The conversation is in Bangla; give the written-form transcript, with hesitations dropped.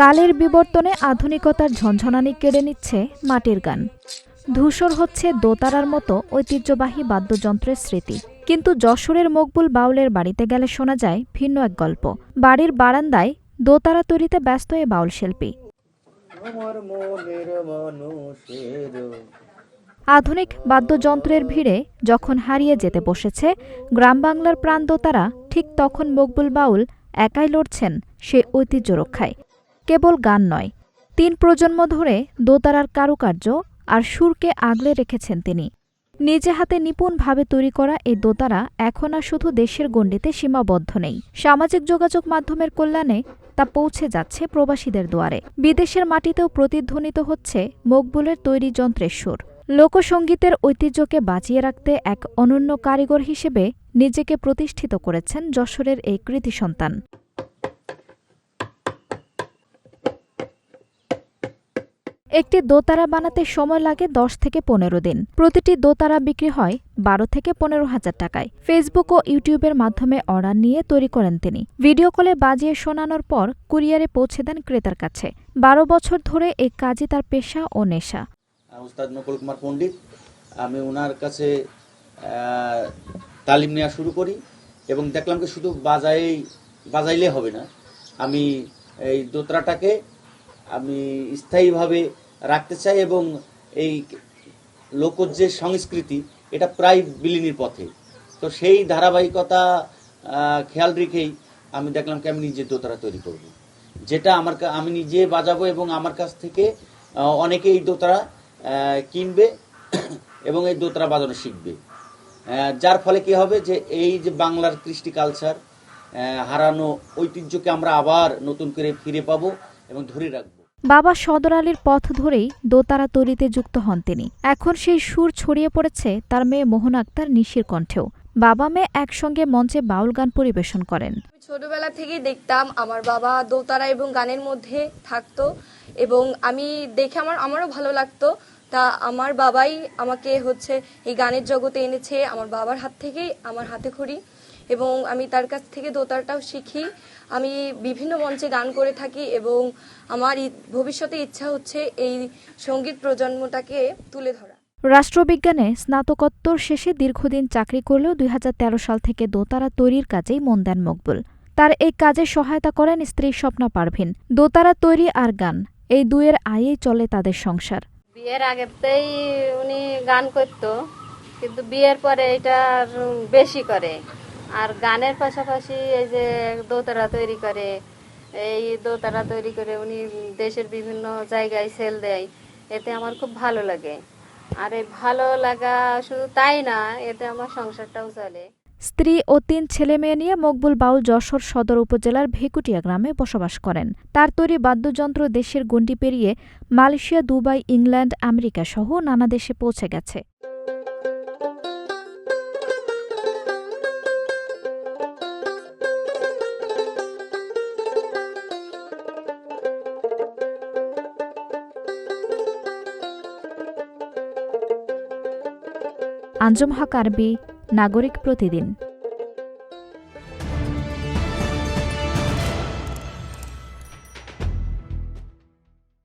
কালের বিবর্তনে আধুনিকতার ঝনঝনানি কেড়ে নিচ্ছে মাটির গান। ধূসর হচ্ছে দোতারার মতো ঐতিহ্যবাহী বাদ্যযন্ত্রের স্মৃতি। কিন্তু যশোরের মকবুল বাউলের বাড়িতে গেলে শোনা যায় ভিন্ন এক গল্প। বাড়ির বারান্দায় দোতারা তৈরিতে ব্যস্ত এ বাউল শিল্পী। আধুনিক বাদ্যযন্ত্রের ভিড়ে যখন হারিয়ে যেতে বসেছে গ্রাম বাংলার প্রাণ দোতারা, ঠিক তখন মকবুল বাউল একাই লড়ছেন সে ঐতিহ্য রক্ষায়। কেবল গান নয়, ৩ প্রজন্ম ধরে দোতারার কারুকার্য আর সুরকে আগলে রেখেছেন তিনি। নিজে হাতে নিপুণভাবে তৈরি করা এই দোতারা এখন আর শুধু দেশের গণ্ডিতে সীমাবদ্ধ নেই। সামাজিক যোগাযোগ মাধ্যমের কল্যাণে তা পৌঁছে যাচ্ছে প্রবাসীদের দুয়ারে। বিদেশের মাটিতেও প্রতিধ্বনিত হচ্ছে মকবুলের তৈরি যন্ত্রের সুর। লোকসঙ্গীতের ঐতিহ্যকে বাঁচিয়ে রাখতে এক অনন্য কারিগর হিসেবে নিজেকে প্রতিষ্ঠিত করেছেন যশোরের এই কৃতি সন্তান। একটি দোতারা বানাতে সময় লাগে 10 থেকে 15 দিন। প্রতিটি দোতারা বিক্রি হয় 12 থেকে 15 হাজার টাকায়। ফেসবুক ও ইউটিউবের মাধ্যমে অর্ডার নিয়ে তৈরি করেন তিনি। ভিডিও কলে বাজিয়ে শোনানোর পর কুরিয়ারে পৌঁছে দেন ক্রেতার কাছে। 12 বছর ধরে এই কাজই তার পেশা ও নেশা। উস্তাদ নকুল কুমার পণ্ডিত, আমি ওনার কাছে তালিম নেওয়া শুরু করি এবং দেখলাম কি শুধু বাজাইলে হবে না, আমি এই দোতরাটাকে আমি স্থায়ীভাবে রাখতে চাই এবং এই লোকজ যে সংস্কৃতি এটা প্রায় বিলীনের পথে। তো সেই ধারাবাহিকতা খেয়াল রেখেই আমি দেখলাম কি আমি নিজে দোতারা তৈরি করব, যেটা আমি নিজে বাজাবো এবং আমার কাছ থেকে অনেকে এই দোতারা কিনবে এবং এই দোতারা বাজানো শিখবে। যার ফলে কি হবে যে এই যে বাংলার কৃষ্টি কালচার, হারানো ঐতিহ্যকে আমরা আবার নতুন করে ফিরে পাবো এবং ধরে রাখবো। বাবা সদর আলীর পথ ধরেই দোতারা তৈরিতে যুক্ত হন তিনি। এখন সেই সুর ছড়িয়ে পড়েছে তার মেয়ে মোহনা আক্তার নিশির কণ্ঠেও। বাবা মেয়ে একসঙ্গে মঞ্চে বাউল গান পরিবেশন করেন। ছোটবেলা থেকেই দেখতাম আমার বাবা দোতারা এবং গানের মধ্যে থাকতো এবং আমি দেখে আমারও ভালো লাগতো। তা আমার বাবাই আমাকে এই গানের জগতে এনেছে। আমার বাবার হাত থেকেই আমার হাতে খড়ি এবং আমি তার কাছ থেকে দোতারাটাও শিখি। আমি বিভিন্ন মঞ্চে গান করে থাকি এবং আমার ভবিষ্যতে ইচ্ছা হচ্ছে এই সঙ্গীত প্রজন্মটাকে তুলে ধরা। রাষ্ট্রবিজ্ঞানে স্নাতকোত্তর শেষে দীর্ঘদিন চাকরি করলেও 2013 সাল থেকে দোতারা তৈরির কাজেই মন দেন মকবুল। তার এই কাজে সহায়তা করেন স্ত্রী স্বপ্না পারভিন। দোতারা তৈরি আর গান, এই দুয়ের আয়েই চলে তাদের সংসার। বিয়ের আগেতেই উনি গান করতো, কিন্তু বিয়ের পরে এটা বেশি করে। আর গানের পাশাপাশি এই যে দোতারা তৈরি করে, এই দোতারা তৈরি করে উনি দেশের বিভিন্ন জায়গায় সেল দেয়। এতে আমার খুব ভালো লাগে। আর এই ভালো লাগা শুধু তাই না, এতে আমার সংসারটাও চলে। স্ত্রী ও 3 ছেলে মেয়ে নিয়ে মকবুল বাউল যশোর সদর উপজেলার ভেকুটিয়া গ্রামে বসবাস করেন। তার তৈরি বাদ্যযন্ত্র দেশের গণ্ডি পেরিয়ে মালয়েশিয়া, দুবাই, ইংল্যান্ড, আমেরিকা সহ নানা দেশে পৌঁছে গেছে। আঞ্জুম হক আরবি, নাগরিক প্রতিদিন।